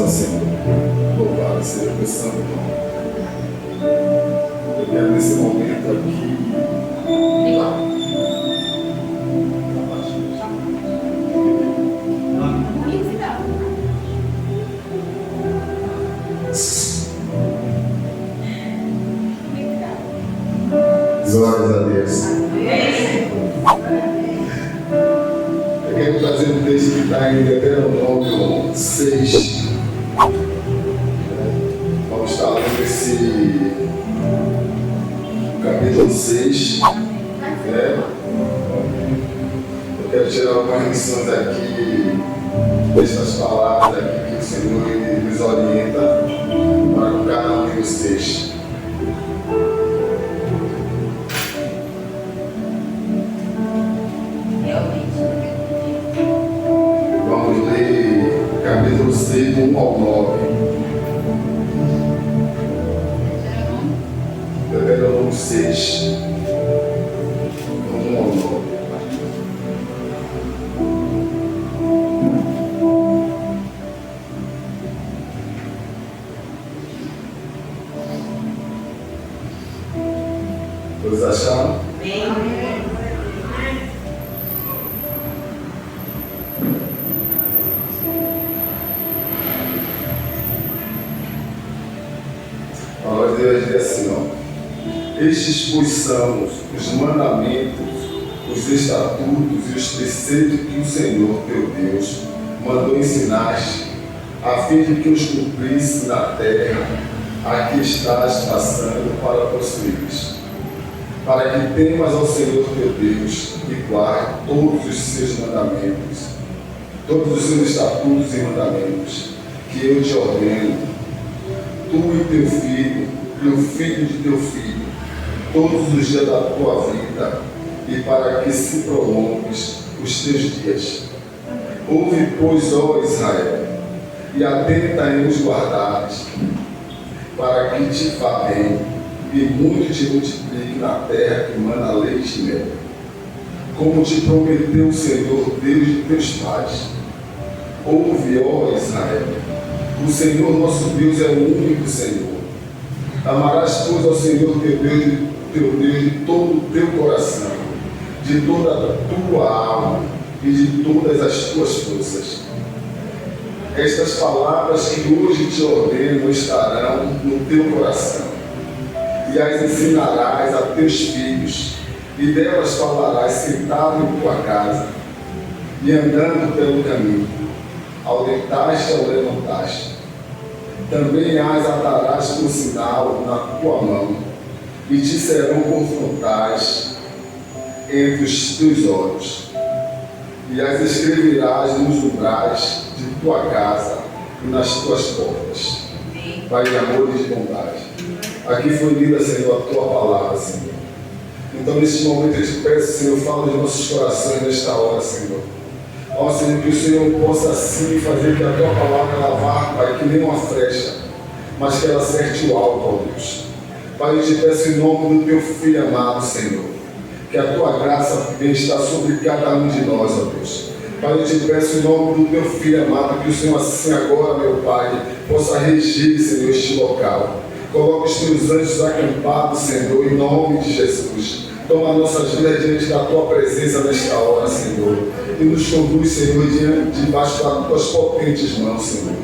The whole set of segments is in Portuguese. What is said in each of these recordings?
Senhor. Louvado seja o teu santo nome. Eu quero nesse momento aqui. Glórias a Deus. Eu quero trazer um texto que está em Deuteronômio 6. Vamos estar lendo esse capítulo 6. Eu quero tirar algumas lições aqui, destas palavras aqui que o Senhor nos orienta para que cada um de vocês. Vamos ler capítulo 6, do 1 ao 9. Deuteronômio 6, do 1 ao 9. Todos acharam? A voz de Deus diz assim, ó. Estes, pois, são os mandamentos, os estatutos e os preceitos que o Senhor teu Deus mandou ensinar-te, a fim de que os cumprisse na terra a que estás passando para possuires, para que temas ao Senhor teu Deus e guarde todos os seus mandamentos, todos os seus estatutos e mandamentos, que eu te ordeno, tu e teu filho, e o filho de teu filho, todos os dias da tua vida, e para que se prolongues os teus dias. Ouve, pois, ó Israel, e atenta em os guardares, para que te vá bem, e muito te multiplique na terra que mana leite e mel, como te prometeu o Senhor Deus de teus pais. Ouve, ó Israel, o Senhor nosso Deus é o único Senhor. Amarás, pois, ao Senhor teu Deus de todo o teu coração, de toda a tua alma e de todas as tuas forças. Estas palavras que hoje te ordeno estarão no teu coração, e as ensinarás a teus filhos, e delas falarás sentado em tua casa, e andando pelo caminho, ao deitar-te, ao levantar-te. Também as atarás por sinal na tua mão, e te serão por frontais entre os teus olhos, e as escreverás nos umbrais de tua casa e nas tuas portas. Pai de amor e de bondade, aqui foi lida, Senhor, a tua palavra, Senhor. Então, neste momento, eu te peço, Senhor, fala de nossos corações nesta hora, Senhor. Ó Senhor, que o Senhor possa assim fazer que a tua palavra lavar, Pai, que nem uma flecha, mas que ela acerte o alvo, ó Deus. Pai, eu te peço em nome do teu Filho amado, Senhor, que a tua graça venha estar sobre cada um de nós, ó Deus. Pai, eu te peço em nome do teu Filho amado, que o Senhor assim agora, meu Pai, possa regir, Senhor, este local. Coloque os teus anjos acampados, Senhor, em nome de Jesus. Toma nossas vidas diante da tua presença nesta hora, Senhor. E nos conduz, Senhor, debaixo das tuas potentes mãos, Senhor.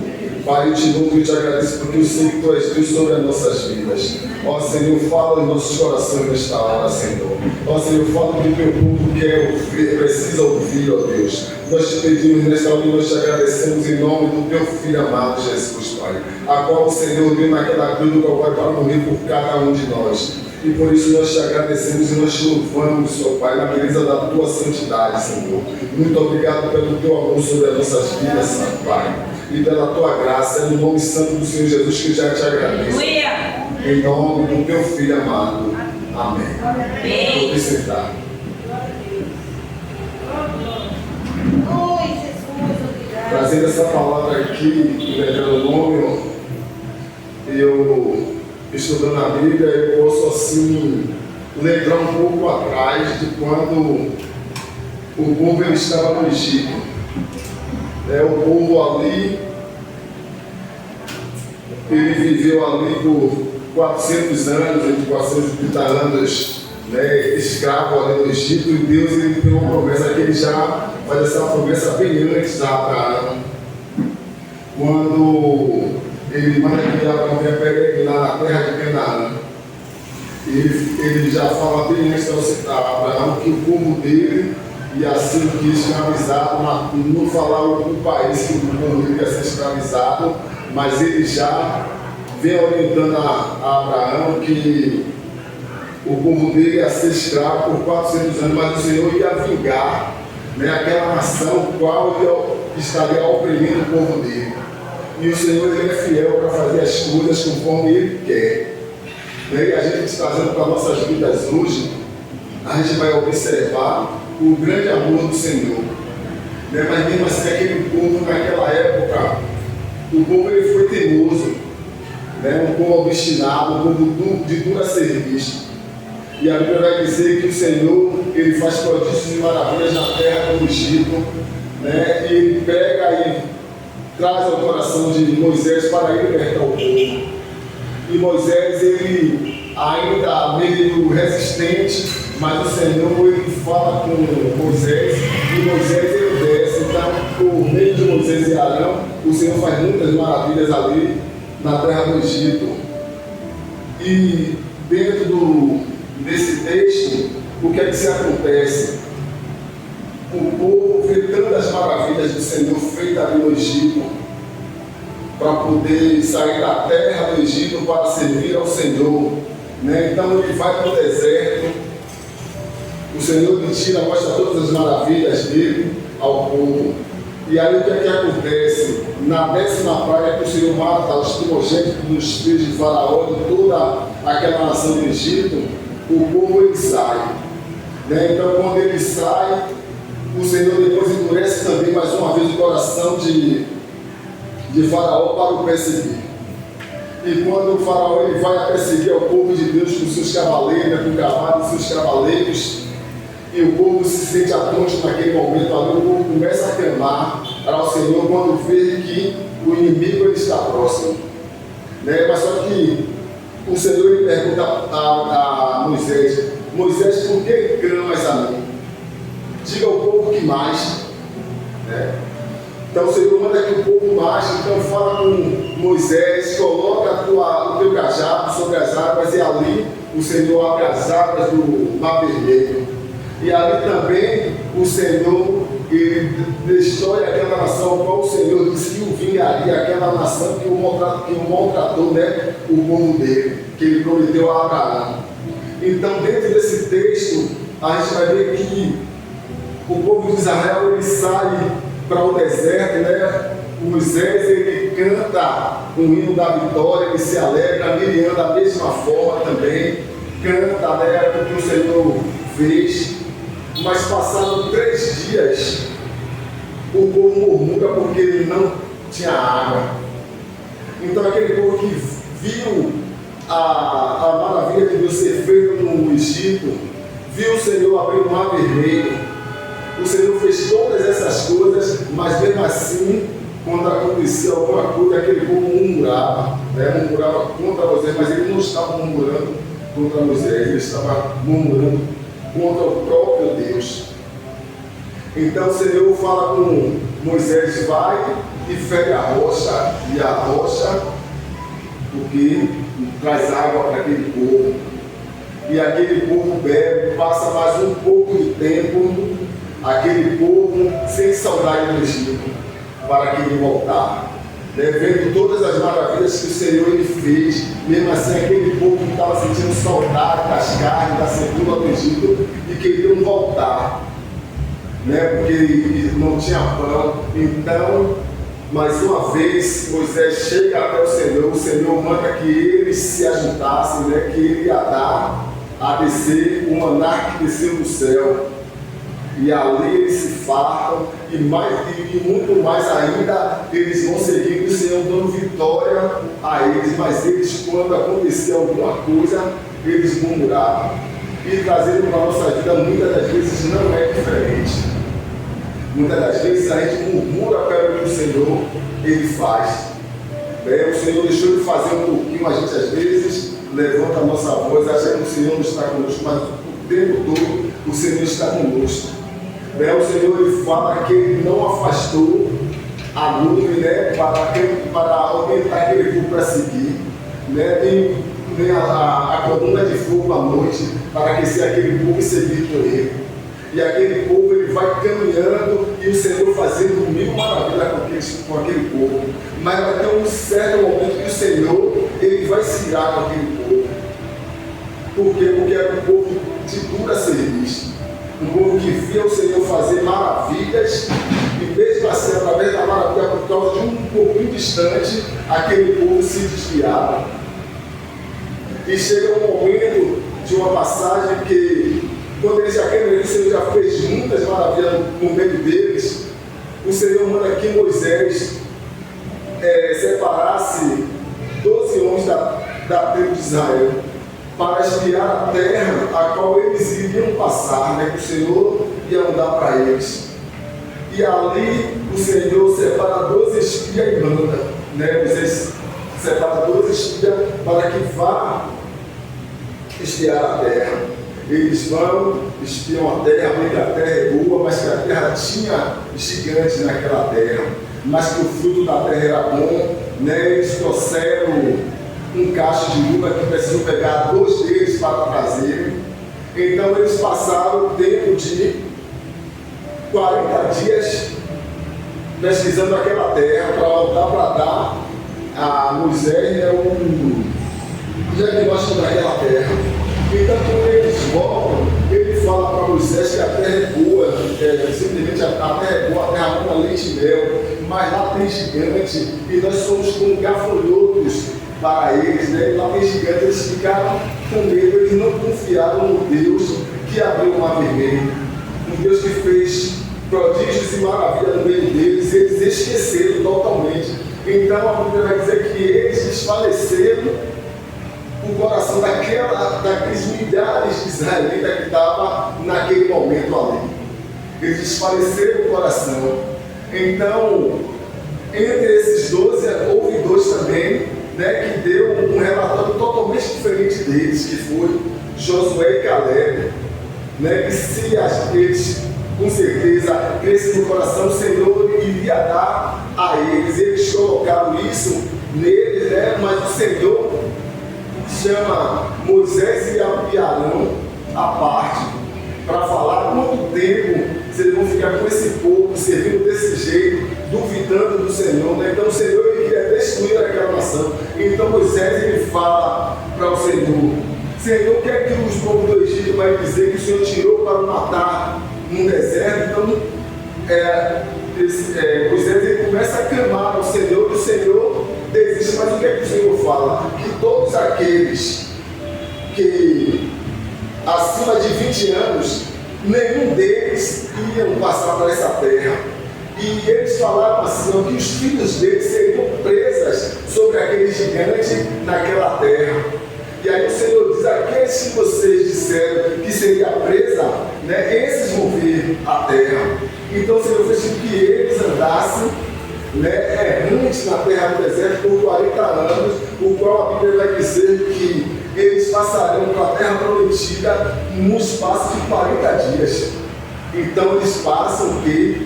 Pai, eu te louvo e te agradeço porque eu sei que tu és Deus sobre as nossas vidas. Ó Senhor, fala em nossos corações nesta hora, Senhor. Ó Senhor, fala que o teu povo quer ouvir, precisa ouvir, ó Deus. Nós te pedimos nesta hora e nós te agradecemos em nome do teu Filho amado, Jesus, Pai. A qual o Senhor deu naquela cruz do Calvário para morrer por cada um de nós. E por isso nós te agradecemos e nós te louvamos, Senhor Pai, na beleza da tua santidade, Senhor. Muito obrigado pelo teu amor sobre as nossas vidas, Santo Pai. E pela tua graça, é no nome santo do Senhor Jesus que já te agradeço. Em nome do teu Filho amado. Amém. Vou te sentar. Trazendo essa palavra aqui, do Deuteronômio, eu estudando a Bíblia, eu posso assim lembrar um pouco atrás de quando o povo estava no Egito. O povo ali ele viveu ali por 400 anos, entre 430 anos, né, escravo ali no Egito, e Deus ele tem uma promessa que ele já faz essa promessa bem antes da Abraão. Quando ele manda que Abraão venha peregrinar na terra de Canaã, ele já fala bem antes de Abraão que o povo dele ia ser escravizado, não falar o país que o povo dele ia ser escravizado, mas ele já vem orientando a Abraão que o povo dele ia ser escravo por 400 anos, mas o Senhor ia vingar, né, aquela nação qual estaria oprimindo o povo dele. E o Senhor ele é fiel para fazer as coisas conforme Ele quer. Né? E a gente trazendo para nossas vidas hoje, a gente vai observar o grande amor do Senhor. Né? Mas mesmo assim, aquele povo naquela época, o povo ele foi teimoso, né? Um povo obstinado, um povo de dura serviço. E a Bíblia vai dizer que o Senhor ele faz prodígios e maravilhas na terra do Egito, né? E ele pega e traz ao coração de Moisés para libertar o povo. E Moisés, ele ainda meio resistente, mas o Senhor, ele fala com Moisés, e Moisés, ele desce. Então, por meio de Moisés e Arão, o Senhor faz muitas maravilhas ali na terra do Egito. E dentro desse texto, o que é que se acontece? O povo vê tantas maravilhas do Senhor feitas ali no Egito, para poder sair da terra do Egito para servir ao Senhor. Né? Então ele vai para o deserto, o Senhor lhe tira, mostra todas as maravilhas dele ao povo. E aí o que é que acontece? Na 10ª praia que o Senhor mata os primogênitos dos filhos de Faraó, de toda aquela nação do Egito, o povo ele sai. Né? Então quando ele sai, o Senhor depois endurece também mais uma vez o coração de Faraó para o perseguir. E quando o Faraó ele vai a perseguir ao povo de Deus com seus cavaleiros, com cavalos e seus cavaleiros, e o povo se sente atônito naquele momento ali, o povo começa a clamar ao Senhor quando vê que o inimigo ele está próximo. Né? Mas só que o Senhor ele pergunta a Moisés: Moisés, por que clamas a mim? Diga ao povo que mais. Né? Então o Senhor manda que o povo marche, então fala com Moisés, coloca o teu cajado sobre as águas, e ali o Senhor abre as águas do Mar Vermelho. E ali também o Senhor ele destrói aquela nação, qual o Senhor disse que o vingaria, aquela nação que o maltratou, né, o povo dele, que ele prometeu a Abraão. Então dentro desse texto, a gente vai ver que o povo de Israel ele sai para o deserto, né? Moisés ele canta um hino da vitória, ele se alegra, Miriam da mesma forma também canta, né, o que o Senhor fez. Mas passaram 3 dias, o povo murmura porque ele não tinha água. Então aquele povo que viu a maravilha de Deus ser feita no Egito, viu o Senhor abrir o Mar Vermelho, o Senhor fez todas essas coisas, mas mesmo assim, quando acontecia alguma coisa, aquele povo murmurava, né? Murmurava contra Moisés, mas ele não estava murmurando contra Moisés, ele estava murmurando contra o próprio Deus. Então o Senhor fala com Moisés: vai e fere a rocha, e a rocha, porque traz água para aquele povo. E aquele povo bebe, passa mais um pouco de tempo, aquele povo sem saudade do Egito, para que ele voltar. Vendo todas as maravilhas que o Senhor ele fez, mesmo assim aquele povo que estava sentindo saudade das carnes, da secura do Egito, e queriam voltar, né? Porque não tinha pão. Então, mais uma vez, Moisés chega até o Senhor manda que eles se ajuntassem, né? Que ele ia dar a descer o maná que desceu do céu. E ali eles se fartam, e muito mais ainda, eles vão seguir o Senhor dando vitória a eles. Mas eles, quando acontecia alguma coisa, eles murmuravam. E trazendo para a nossa vida, muitas das vezes não é diferente. Muitas das vezes a gente murmura pelo que o Senhor ele faz. O Senhor deixou de fazer um pouquinho, a gente às vezes levanta a nossa voz, achando que o Senhor não está conosco, mas o tempo todo o Senhor está conosco. O Senhor ele fala que Ele não afastou a nuvem, para aumentar aquele fogo para seguir, nem a coluna de fogo à noite para aquecer aquele povo e seguir com Ele. E aquele povo ele vai caminhando e o Senhor fazendo mil maravilhas com aquele povo. Mas vai ter um certo momento que o Senhor ele vai se irar com aquele povo. Por quê? Porque era um povo de dura serviço. Um povo que via o Senhor fazer maravilhas e mesmo assim, através da maravilha, por causa de um pouquinho distante, aquele povo se desviava. E chega um momento de uma passagem que, quando eles já querem, o Senhor já fez muitas maravilhas no meio deles. O Senhor manda que Moisés separasse 12 homens da tribo de Israel para espiar a terra a qual eles iriam passar, que o Senhor ia dar para eles. E ali o Senhor separa 12 espias e manda, Moisés separa 12 espias para que vá espiar a terra. Eles vão, espiam a terra, veem que a terra é boa, mas que a terra tinha gigantes naquela terra, mas que o fruto da terra era bom, Eles trouxeram um cacho de uva que precisam pegar 2 deles para trazer. Então eles passaram o tempo de 40 dias pesquisando aquela terra para voltar para dar a Moisés um diagnóstico daquela terra. Então, quando eles voltam, ele fala para Moisés que a terra é boa, simplesmente a terra é boa, a terra ama leite e mel, mas lá tem gigante e nós somos como gafanhotos para eles, E lá tem gigante, eles ficaram com medo, eles não confiaram no Deus que abriu o mar vermelho, um Deus que fez prodígios e maravilhas no meio deles, eles esqueceram totalmente. Então a Bíblia vai dizer que eles desfaleceram o coração daqueles milhares de israelitas que estavam naquele momento ali. Eles desfaleceram o coração. Então, entre esses 12, houve 2 também, que deu um relatório totalmente diferente deles, que foi Josué e Caleb, que se eles, com certeza, crescem no coração, o Senhor iria dar a eles. Eles colocaram isso neles, mas o Senhor chama Moisés e Arão à parte para falar quanto tempo vocês vão ficar com esse povo servindo desse jeito, duvidando do Senhor. Então o Senhor ele queria destruir aquela nação. Então Moisés ele fala para o Senhor, o que é que os povos do Egito vai dizer que o Senhor tirou para matar no deserto? Então Moisés ele começa a clamar ao Senhor e o Senhor desiste. Mas o que é que o Senhor fala? Que todos aqueles que acima de 20 anos, nenhum deles iriam passar por essa terra. E eles falaram assim, que os filhos deles seriam presas sobre aquele gigante naquela terra. E aí o Senhor diz, aqueles que vocês disseram que seria presa, esses vão ver a terra. Então o Senhor fez com que eles andassem errantes na terra do deserto por 40 anos, o qual a Bíblia vai dizer que eles passarão para a terra prometida no espaço de 40 dias. Então eles passam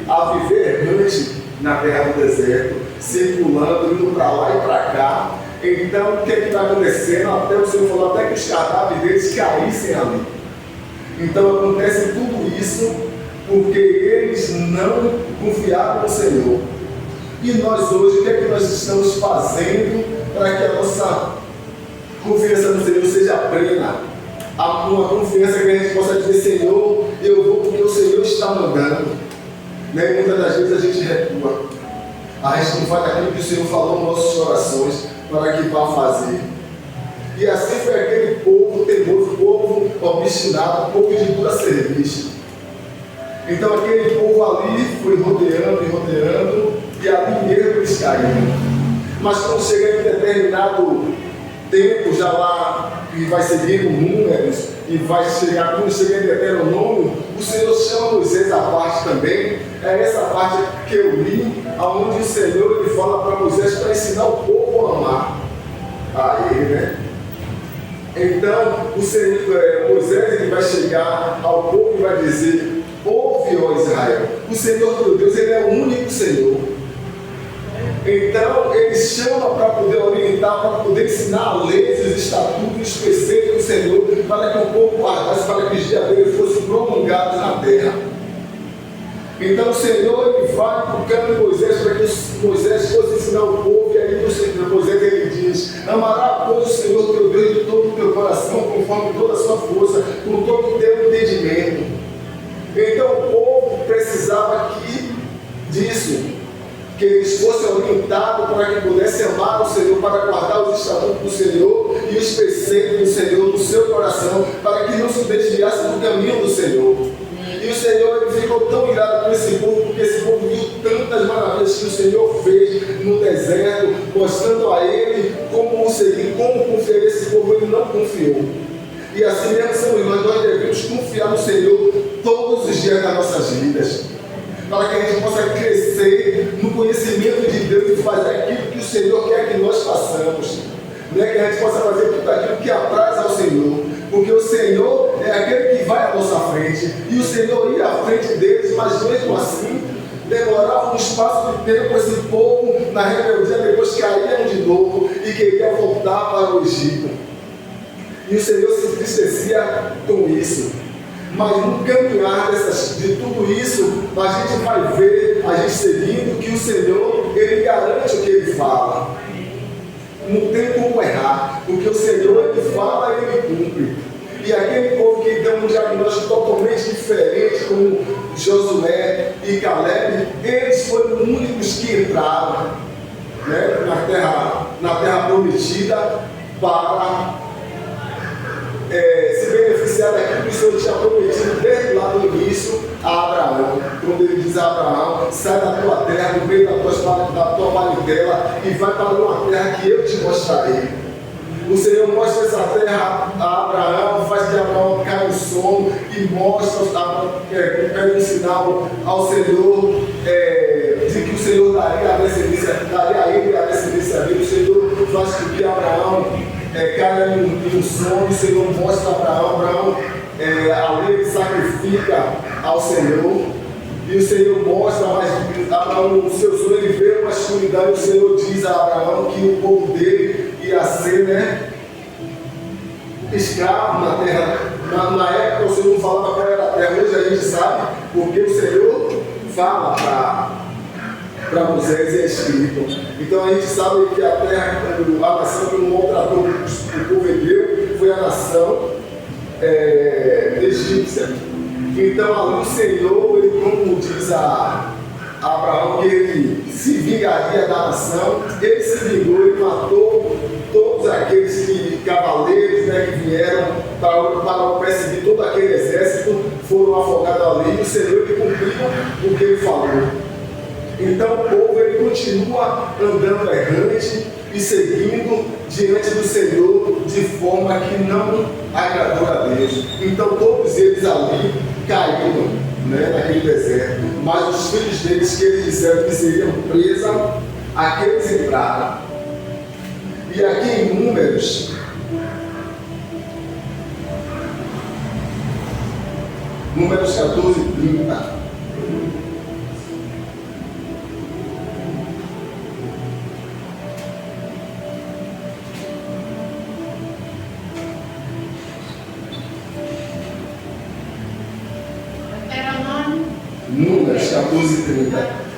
a viver errante na terra do deserto, circulando, indo para lá e para cá. Então o que está acontecendo? Até o Senhor falou até que os cadáveres deles caíssem ali. Então acontece tudo isso porque eles não confiaram no Senhor. E nós hoje, o que é que nós estamos fazendo para que a nossa confiança no Senhor seja plena? Uma confiança que a gente possa dizer, Senhor, eu vou porque o Senhor está mandando. Muitas das vezes a gente recua. A gente não faz aquilo que o Senhor falou nos nossos corações para que vá fazer. E assim foi aquele povo teimoso, povo obstinado, povo de dura serviço. Então aquele povo ali foi rodeando e rodeando, e ali mesmo eles caíram. Mas quando chega em determinado tempo, já lá, e vai seguindo números, e vai chegar, quando chega em Deuteronômio, o Senhor chama Moisés à parte também. É essa parte que eu li, onde o Senhor ele fala para Moisés para ensinar o povo a rei, né? Então, Moisés ele vai chegar ao povo e vai dizer: ouve, ó Israel, o Senhor teu Deus, ele é o único Senhor. Então, ele chama para poder orientar, para poder ensinar leis, os estatutos, os preceitos do Senhor, para que o povo guardasse, para que os dias dele fossem prolongados na terra. Então, o Senhor ele vai buscando Moisés para que Moisés fosse ensinar o povo, e aí Moisés ele diz: amará, pois, o Senhor teu Deus de todo o teu coração, conforme toda a sua força, com todo o teu entendimento. Então, o povo precisava disso, que eles fossem orientados para que pudessem amar o Senhor, para guardar os estatutos do Senhor e os preceitos do Senhor no seu coração, para que não se desviasse do caminho do Senhor. E o Senhor ele ficou tão irado com esse povo, porque esse povo viu tantas maravilhas que o Senhor fez no deserto, mostrando a ele como seguir, como confiar. Esse povo ele não confiou. E assim mesmo somos nós devemos confiar no Senhor todos os dias das nossas vidas, para que a gente possa crescer no conhecimento de Deus e fazer aquilo que o Senhor quer que nós façamos, né? Que a gente possa fazer tudo aquilo que apraz ao Senhor, porque o Senhor é aquele que vai à nossa frente, e o Senhor ia à frente deles, mas mesmo assim demorava um espaço de tempo. Esse povo na rebeldia depois caíam de novo e queria voltar para o Egito, e o Senhor se entristecia com isso. Mas no caminhar de tudo isso, a gente vai ver, a gente seguindo, que o Senhor, ele garante o que ele fala. Não tem como errar, porque o Senhor, ele fala e ele cumpre. E aquele povo que deu um diagnóstico totalmente diferente, como Josué e Caleb, eles foram os únicos que entraram, né, na terra prometida para se beneficiar daquilo que o Senhor tinha prometido desde lá do início a Abraão, quando ele diz a Abraão: sai da tua terra, do meio da tua parentela, e vai para uma terra que eu te mostrarei. O Senhor mostra essa terra a Abraão, faz que Abraão caia no sono e mostra, pede um sinal ao Senhor, de que o Senhor daria a ele a descendência dele. O Senhor faz com que Abraão caia no sono. O Senhor mostra a Abraão, a lei sacrifica ao Senhor, e o Senhor mostra, mas Abraão, no seu sonho, ele vê uma escuridão, e o Senhor diz a Abraão que o povo dele ia ser, né, escravo na terra. Na época o Senhor não falava qual era a terra, hoje a gente sabe, porque o Senhor fala para Moisés e é escrito. Então a gente sabe que a terra, a nação que não maltratou o povo hebreu foi a nação egípcia. Então ali o Senhor, ele, como diz a Abraão, que ele se vingaria da nação, ele se vingou, ele matou todos aqueles cavaleiros, né, que vieram para perseguir todo aquele exército, foram afogados ali, e o Senhor ele cumpriu o que ele falou. Então o povo ele continua andando errante e seguindo diante do Senhor de forma que não agradou a Deus. Então todos eles ali caíram, né, naquele deserto, mas os filhos deles, que eles disseram que seriam presos, aqueles entraram. E aqui em Números 14:30, Números 14:30.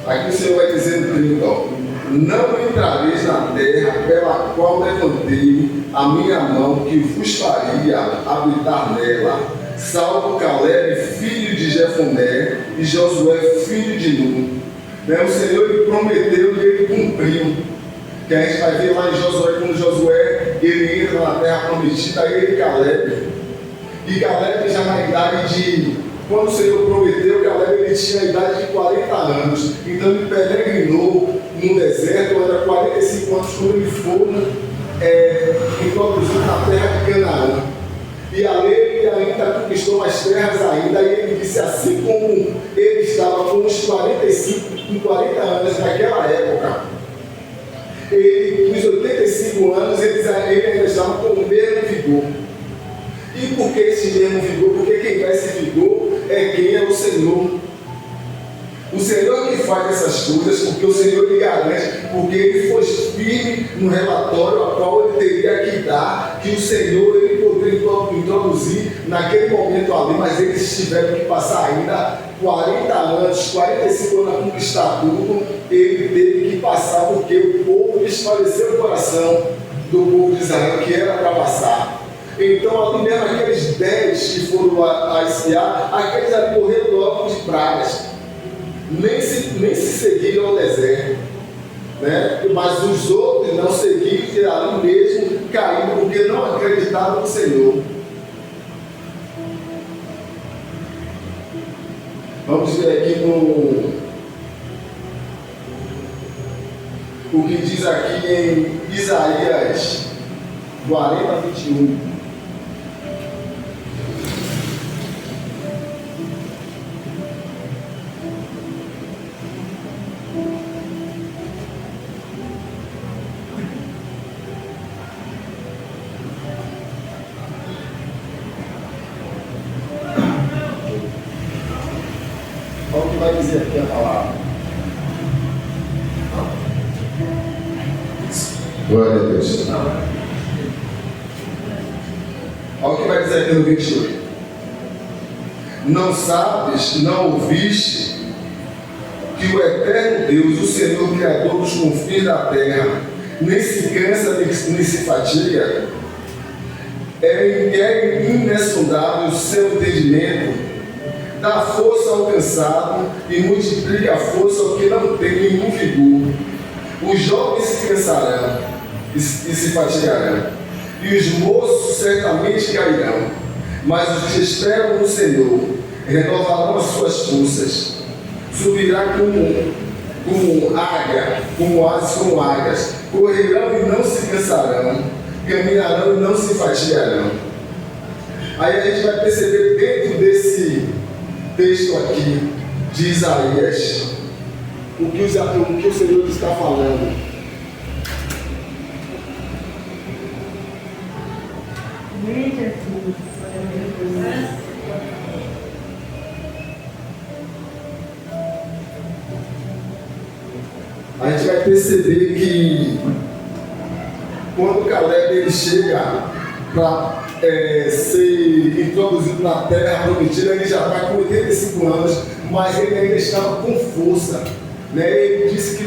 Aqui o Senhor vai dizer no 30, ó: não entrareis na terra pela qual levantei a minha mão, que vos faria habitar nela, salvo Caleb, filho de Jefoné, e Josué, filho de Nun. O Senhor ele prometeu e ele cumpriu. Que a gente vai ver lá em Josué, quando Josué ele entra na terra prometida, ele e Caleb. E Caleb já na idade de... Quando o Senhor prometeu, Caleb ele tinha a idade de 40 anos. Então ele peregrinou no deserto, era 45 anos quando ele foi introduzido na terra de Canaã. E ali ele ainda conquistou mais terras ainda. E ele disse, assim como ele estava com uns 40 anos naquela época, ele, com os 85 anos, ele ainda estava com o mesmo vigor. E por que esse mesmo vigor? Porque quem dá esse vigor quem é o Senhor. O Senhor que faz essas coisas, porque o Senhor lhe garante, porque ele foi firme no relatório ao qual ele teria que dar, que o Senhor ele poderia introduzir naquele momento ali, mas eles tiveram que passar ainda 40 anos, 45 anos a conquistar tudo. Ele teve que passar, porque o povo desfaleceu o coração do povo de Israel, que era para passar. Então, ali mesmo, aqueles 10 que foram a esquiar, aqueles ali morreram logo de pragas. Nem se seguiram ao deserto, né? Mas os outros não seguiram e ali mesmo caíram, porque não acreditavam no Senhor. Vamos ver aqui o que diz aqui em Isaías 40, 21. Olha o que vai dizer aqui a palavra. Glória a Deus. Olha o que vai dizer aqui no 28. Não sabes, não ouviste, que o eterno Deus, o Senhor Criador dos confins da terra, nem se cansa, nem se fatiga, é inesondável o seu entendimento, dá força ao cansado e multiplica a força ao que não tem nenhum vigor. Os jovens se cansarão e se fatigarão, e os moços certamente cairão, mas os que esperam no Senhor renovarão as suas forças, subirá como asas como águias, correrão e não se cansarão, caminharão e não se fatigarão. Aí a gente vai perceber dentro desse texto aqui de Isaías o que o Senhor está falando. A gente vai perceber que quando Caleb ele chega para ser introduzido na terra prometida, ele já está com 85 anos, mas ele ainda estava com força, né? Ele disse que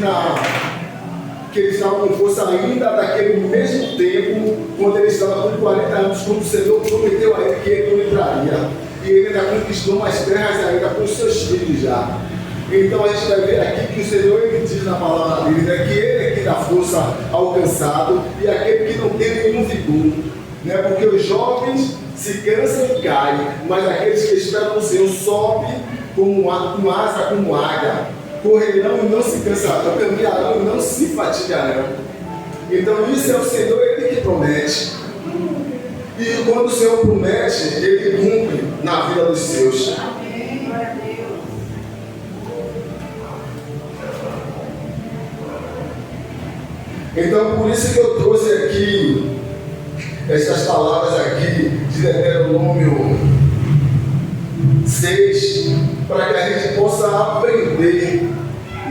ele estava com força ainda daquele mesmo tempo, quando ele estava com 40 anos, quando o Senhor prometeu a ele que ele não entraria, e ele ainda conquistou mais terras ainda com os seus filhos já. Então a gente vai ver aqui que o Senhor ele diz na palavra dele, né, que ele é que dá força ao cansado e aquele que não tem nenhum vigor, né, porque os jovens se cansam e caem, mas aqueles que esperam no Senhor sobem com asa como águia, correrão e não se cansarão, caminharão e não se fatigarão. Então isso é o Senhor, ele que promete. E quando o Senhor promete, ele cumpre na vida dos seus. Então, por isso que eu trouxe aqui essas palavras aqui de Deuteronômio 6, para que a gente possa aprender,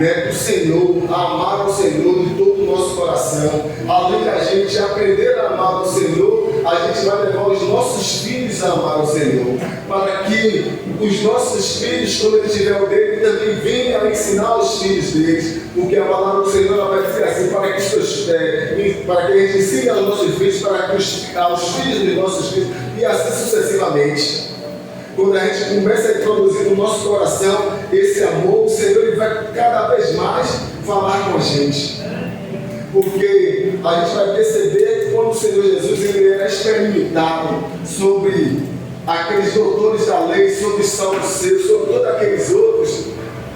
né, do Senhor, a amar o Senhor de todo o nosso coração. Além de a gente aprender a amar o Senhor, a gente vai levar os nossos filhos a amar o Senhor, para que os nossos filhos, quando eles tiverem o dele, também venham a ensinar os filhos deles, porque a palavra do Senhor ela vai dizer assim, para que a gente ensine aos nossos filhos, para que aos filhos dos nossos filhos, e assim sucessivamente. Quando a gente começa a introduzir no nosso coração esse amor, o Senhor ele vai cada vez mais falar com a gente. Porque a gente vai perceber que quando o Senhor Jesus ele era experimentado sobre aqueles doutores da lei, sobre Saduceus, sobre todos aqueles outros,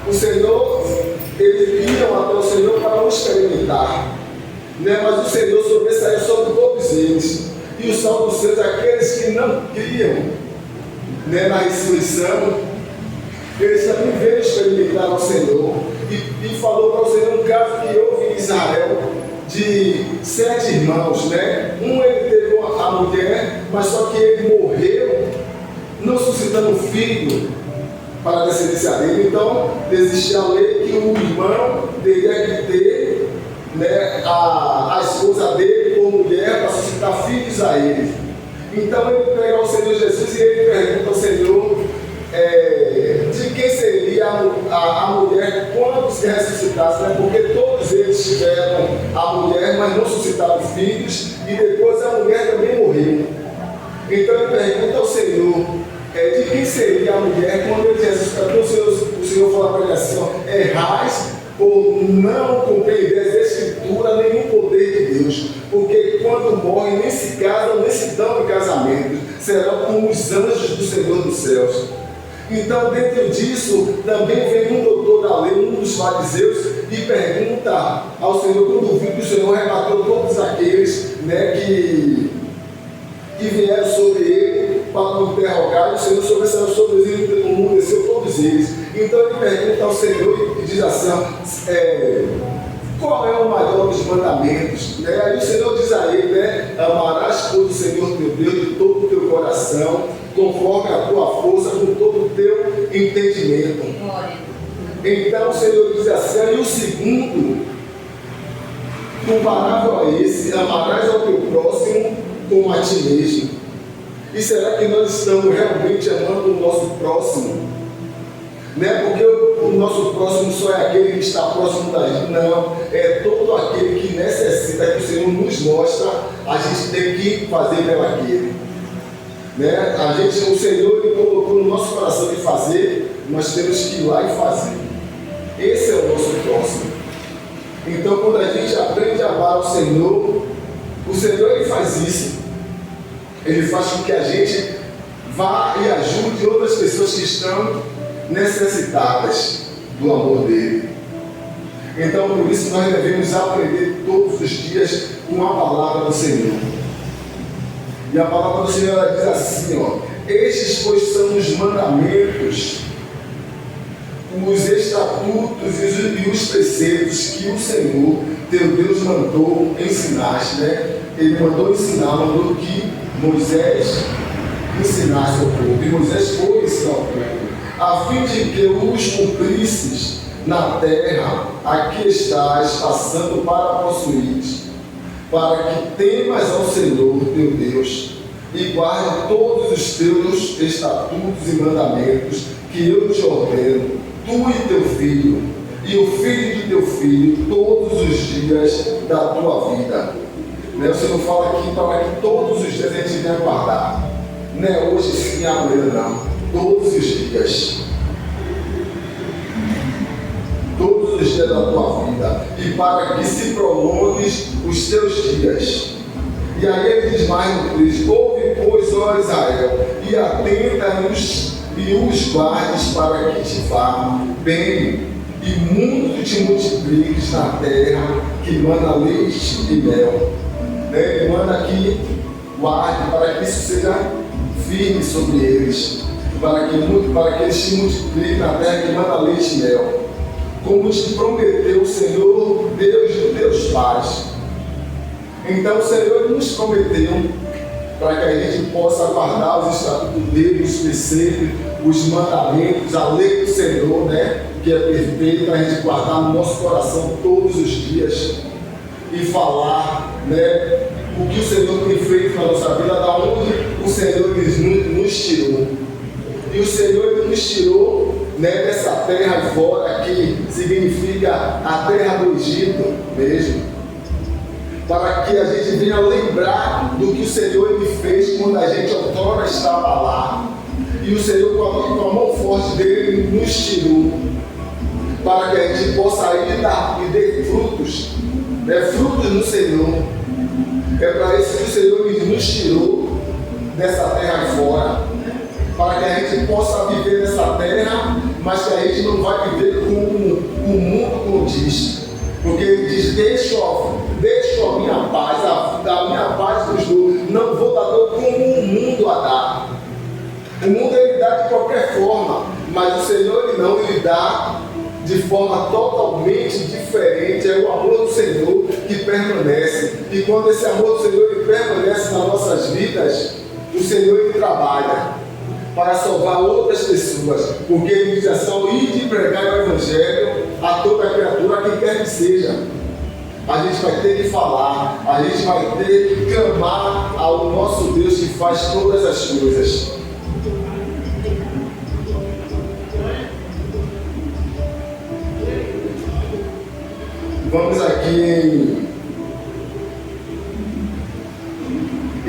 o Senhor, eles iam até o Senhor para o experimentar, né? Mas o Senhor sobressaiu sobre todos eles. E os saduceus, aqueles que não criam, né, na ressurreição, eles também veio experimentar ao Senhor e falou para o Senhor um caso que houve em Israel de 7 irmãos, né? Um ele teve a mulher, mas só que ele morreu, não suscitando filho para a descendência dele. Então existia a lei que o irmão teria que ter, né, a esposa dele como mulher para suscitar filhos a ele. Então ele pega ao Senhor Jesus e ele pergunta ao Senhor de quem seria a mulher quando se ressuscitasse, né? Porque todos eles tiveram a mulher, mas não suscitaram filhos, e depois a mulher também morreu. Então ele pergunta ao Senhor de quem seria a mulher quando ele ressuscitou. O Senhor fala para ele assim: errais por não compreender a Escritura nenhum poder de Deus, porque quando morrem nem se casam, nem se dão em casamento, serão como os anjos do Senhor dos céus. Então, dentro disso, também vem um doutor da lei, um dos fariseus, e pergunta ao Senhor, quando viu que o Senhor rebateu todos aqueles, né, que vieram sobre ele para o interrogar, e o Senhor sobressaiu sobre eles e emudeceu todos eles. Então ele pergunta ao Senhor e diz assim: qual é o maior dos mandamentos? Né? Aí o Senhor diz a ele, né, amarás, pois, o Senhor teu Deus de todo o teu coração, conforme a tua força, com todo o teu entendimento. Então o Senhor diz assim: e o segundo, comparável a esse, amarás ao teu próximo como a ti mesmo. E será que nós estamos realmente amando o nosso próximo? Né? Porque o nosso próximo só é aquele que está próximo da gente. Não, é todo aquele que necessita, que o Senhor nos mostra, a gente tem que fazer pelo aquele. Né? O Senhor ele colocou no nosso coração de fazer, nós temos que ir lá e fazer. Esse é o nosso próximo. Então, quando a gente aprende a amar o Senhor ele faz isso. Ele faz com que a gente vá e ajude outras pessoas que estão necessitadas do amor dele. Então, por isso, nós devemos aprender todos os dias com a palavra do Senhor. E a palavra do Senhor ela diz assim: estes, pois, são os mandamentos, os estatutos e os preceitos que o Senhor, teu Deus, mandou ensinar, né? Ele mandou ensinar, mandou que Moisés ensinasse ao povo. E Moisés foi ensinar ao povo, a fim de que os cumprisses na terra a que estás passando para possuir, para que temas ao Senhor teu Deus e guarde todos os teus estatutos e mandamentos que eu te ordeno, tu e teu filho, e o filho de teu filho, todos os dias da tua vida. Né? O Senhor fala aqui para que todos os dias a gente venha guardar. Não é hoje sim, amanhã não. Todos os dias. Todos os dias da tua vida. E para que se prolongues os teus dias. E aí ele diz mais no 3: ouve, pois, ó Israel, e atenta-nos e os guardes para que te vá bem e muito te multipliques na terra que manda leite e mel. Ele manda que guarde para que isso seja firme sobre eles, para que eles se multipliquem na terra que manda leite e mel, como te prometeu o Senhor, Deus de teus pais. Então o Senhor nos prometeu para que a gente possa guardar os estatutos dele, os preceitos, os mandamentos, a lei do Senhor, né, que é perfeita, para a gente guardar no nosso coração todos os dias e falar, né, o que o Senhor tem feito na nossa vida, da onde o Senhor nos tirou. E o Senhor ele nos tirou, né, dessa terra fora, que significa a terra do Egito mesmo, para que a gente venha lembrar do que o Senhor ele fez quando a gente outrora estava lá. E o Senhor, com a mão forte dele, nos tirou, para que a gente possa ir e dê frutos, né, frutos no Senhor. É para isso que o Senhor nos tirou dessa terra fora, que a gente possa viver nessa terra, mas que a gente não vai viver como o mundo condiz. Porque ele diz, deixa a minha paz, a minha paz vos dou, não vou dar como o mundo a dá. O mundo ele dá de qualquer forma, mas o Senhor ele dá de forma totalmente diferente. É o amor do Senhor que permanece. E quando esse amor do Senhor ele permanece nas nossas vidas, o Senhor ele trabalha para salvar outras pessoas, porque ele diz assim, ir de pregar o Evangelho a toda criatura, a quem quer que seja. A gente vai ter que falar, a gente vai ter que clamar ao nosso Deus que faz todas as coisas. Vamos aqui em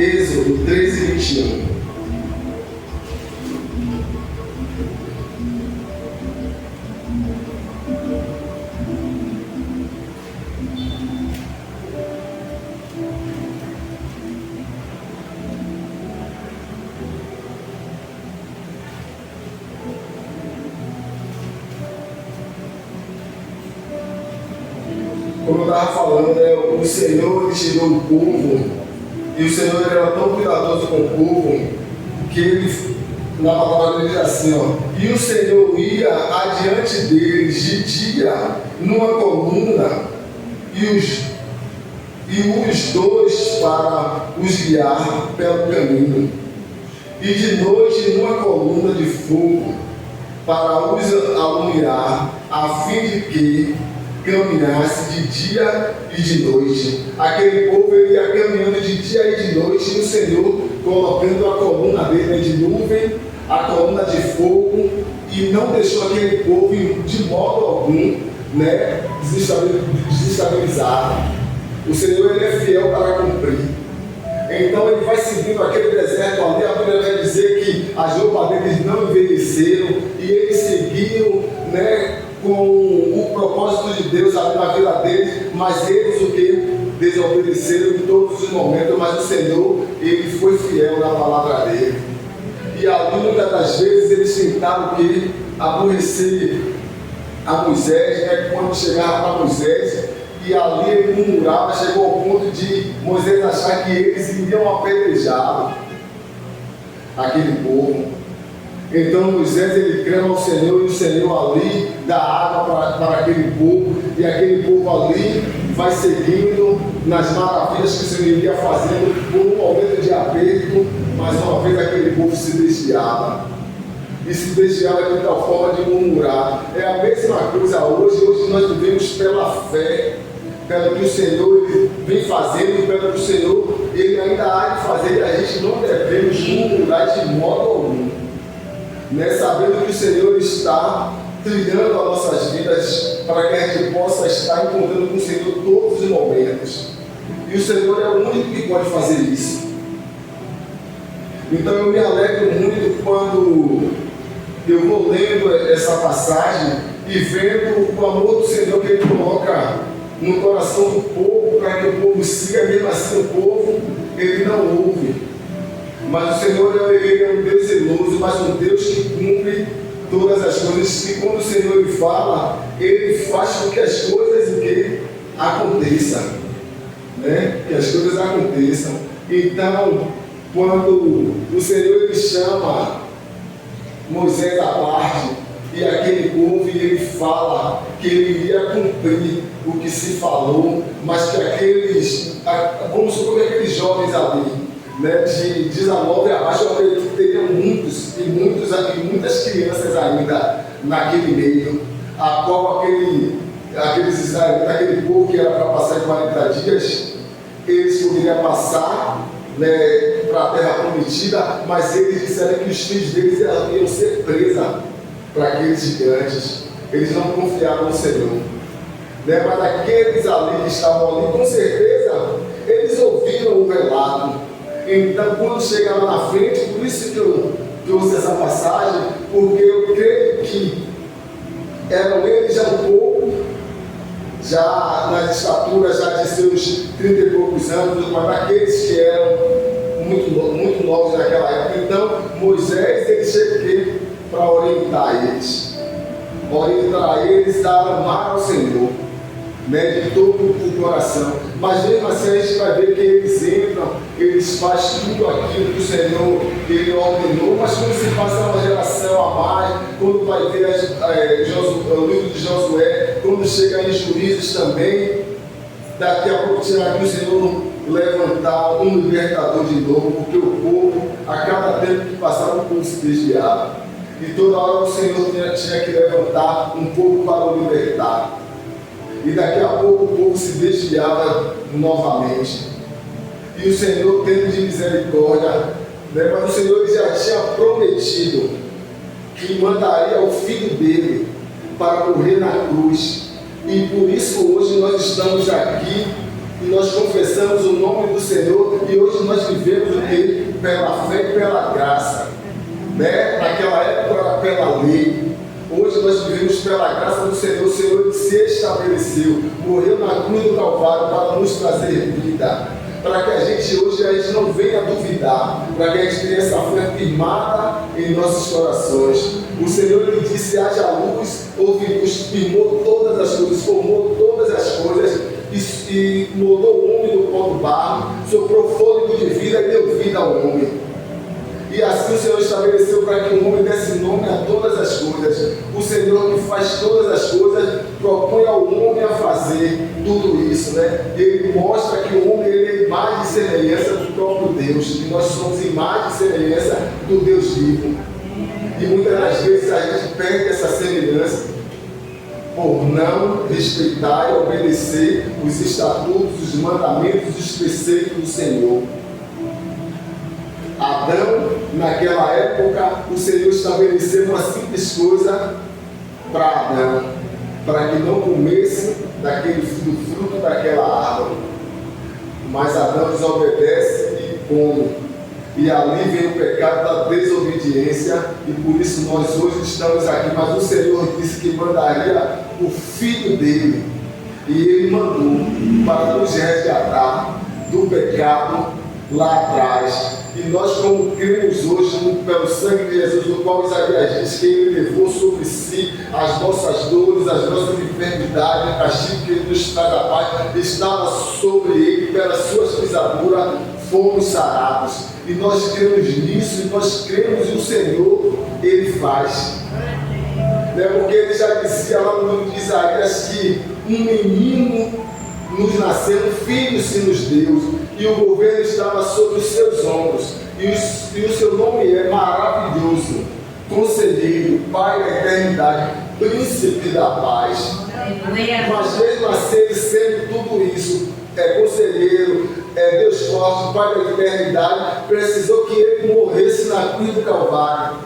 Êxodo 13:21. Como eu estava falando, o Senhor ele tirou o povo, e o Senhor ele era tão cuidadoso com o povo, que ele, na palavra dele diz assim, e o Senhor ia adiante deles de dia numa coluna, e os dois para os guiar pelo caminho, e de noite numa coluna de fogo para os alumiar, a fim de que caminhasse de dia e de noite. Aquele povo ele ia caminhando de dia e de noite, e o Senhor colocando a coluna dele de nuvem, a coluna de fogo, e não deixou aquele povo de modo algum desestabilizado. O Senhor ele é fiel para cumprir. Então ele vai seguindo aquele deserto ali. A Bíblia vai dizer que as roupas deles não envelheceram, e eles seguiam com o propósito de Deus ali na vida deles, mas eles o que? Desobedeceram em todos os momentos, mas o Senhor, ele foi fiel na palavra dele. E ali muitas das vezes eles tentaram que aborrecer a Moisés, quando chegava para Moisés, e ali ele murmurava, chegou ao ponto de Moisés achar que eles iriam apedrejá-lo, aquele povo. Então Moisés ele clama ao Senhor, e o Senhor ali dá água para aquele povo, e aquele povo ali vai seguindo nas maravilhas que o Senhor iria fazendo por um momento de aperto, mas uma vez aquele povo se desviava. E se desviava de tal forma de murmurar. É a mesma coisa hoje nós vivemos pela fé, pelo que o Senhor ele vem fazendo, pelo que o Senhor ele ainda há de fazer, e a gente não devemos murmurar de modo algum. Sabendo que o Senhor está trilhando as nossas vidas para que a gente possa estar encontrando com o Senhor todos os momentos. E o Senhor é o único que pode fazer isso. Então eu me alegro muito quando eu vou lendo essa passagem e vendo o amor do Senhor que Ele coloca no coração do povo, para que o povo siga. Mesmo assim o povo, ele não ouve. Mas o Senhor ele é um Deus zeloso, mas um Deus que cumpre todas as coisas. E quando o Senhor ele fala, ele faz com que as coisas aconteçam. Que as coisas aconteçam. Então, quando o Senhor ele chama Moisés à parte, e aquele povo, e ele fala que ele iria cumprir o que se falou, mas que vamos supor que aqueles jovens ali, de 19 abaixo, eu acredito que teriam muitas crianças ainda naquele meio, a qual aqueles israelitas, aquele povo que era para passar em 40 dias, eles poderiam passar para a terra prometida, mas eles disseram que os filhos deles iam ser presos para aqueles gigantes. Eles não confiavam no Senhor. Mas aqueles ali que estavam ali, com certeza, eles ouviram o relato. Então, quando chegava na frente, por isso que eu trouxe essa passagem, porque eu creio que eram eles já um pouco, já nas estaturas, já de seus 30 e poucos anos, mas aqueles que eram muito novos naquela época. Então, Moisés ele chega para orientar eles a amar ao Senhor, né, de todo o coração. Mas mesmo assim a gente vai ver que eles entram, eles fazem tudo aquilo que o Senhor ele ordenou, mas quando se passa uma geração a mais, quando vai ver o livro de Josué, quando chega em Juízes também, daqui a pouco será que o Senhor levantar um libertador de novo, porque o povo, a cada tempo que passava, o povo se desviava. E toda hora o Senhor tinha que levantar um povo para o libertar. E daqui a pouco o povo se desviava novamente. E o Senhor, tendo de misericórdia, né, mas o Senhor já tinha prometido que mandaria o filho dele para morrer na cruz. E por isso hoje nós estamos aqui e nós confessamos o nome do Senhor, e hoje nós vivemos o que? Pela fé e pela graça. Né? Naquela época era pela lei. Hoje nós vivemos pela graça do Senhor. O Senhor se estabeleceu, morreu na cruz do Calvário para nos trazer vida, para que a gente hoje não venha duvidar, para que a gente tenha essa fé firmada em nossos corações. O Senhor lhe disse: haja luz, houve luz, firmou todas as coisas, formou todas as coisas, e mudou o homem do pó do barro, soprou fôlego de vida e deu vida ao homem. E assim o Senhor estabeleceu para que o homem desse nome a todas as coisas. O Senhor que faz todas as coisas propõe ao homem a fazer tudo isso, né? Ele mostra que o homem ele é imagem e semelhança do próprio Deus, e nós somos imagem e semelhança do Deus vivo. E muitas das vezes a gente perde essa semelhança por não respeitar e obedecer os estatutos, os mandamentos, os preceitos do Senhor. Adão, naquela época, o Senhor estabeleceu uma simples coisa para Adão, para que não comesse do fruto daquela árvore. Mas Adão desobedece e come. E ali vem o pecado da desobediência, e por isso nós hoje estamos aqui. Mas o Senhor disse que mandaria o Filho dele, e ele mandou para nos resgatar do pecado lá atrás. E nós, como cremos hoje pelo sangue de Jesus, no qual Isaías diz que ele levou sobre si as nossas dores, as nossas enfermidades, o castigo que ele nos traz a paz, estava sobre ele, pelas suas pisaduras fomos sarados. E nós cremos nisso, e nós cremos e o Senhor, ele faz. Porque ele já dizia lá no livro de Isaías que um menino nos nasceu, um filho se nos deu, e o governo estava sobre os seus ombros, e o seu nome é Maravilhoso, Conselheiro, Pai da Eternidade, Príncipe da Paz. Mas mesmo assim, ele sendo tudo isso, é Conselheiro, é Deus forte, Pai da Eternidade, precisou que ele morresse na cruz do Calvário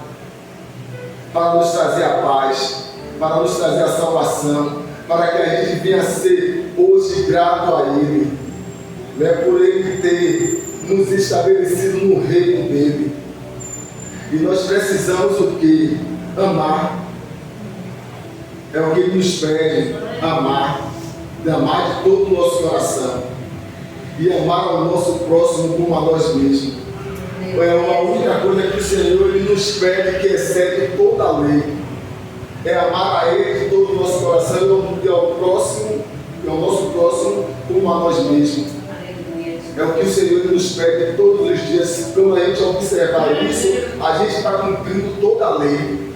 para nos trazer a paz, para nos trazer a salvação, para que a gente venha a ser hoje grato a Ele, né, por Ele ter nos estabelecido no reino dele. E nós precisamos o que? Amar. É o que Ele nos pede, amar de todo o nosso coração, e amar ao nosso próximo como a nós mesmos. É a única coisa que o Senhor ele nos pede, que excede toda a lei. É amar a Ele de todo o nosso coração e ao nosso próximo como a nós mesmos. É o que o Senhor nos pede todos os dias. Quando a gente observar isso, a gente está cumprindo toda a lei.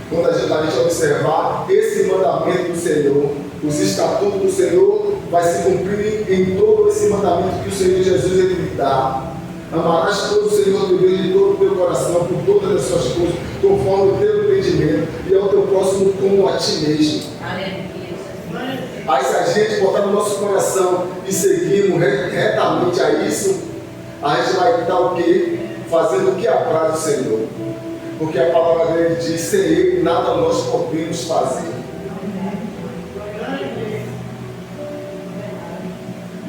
Quando a gente observar esse mandamento do Senhor, os estatutos do Senhor, vai se cumprir em todo esse mandamento que o Senhor Jesus ele lhe dá. Amarás todo o Senhor teu Deus de todo o teu coração, por todas as suas coisas, conforme o teu entendimento, e ao teu próximo como a ti mesmo. Aí se a gente botar no nosso coração e seguirmos retamente a isso, a gente vai estar o quê? Fazendo o que apraz o Senhor. Porque a palavra dele diz: sem Ele nada nós podemos fazer.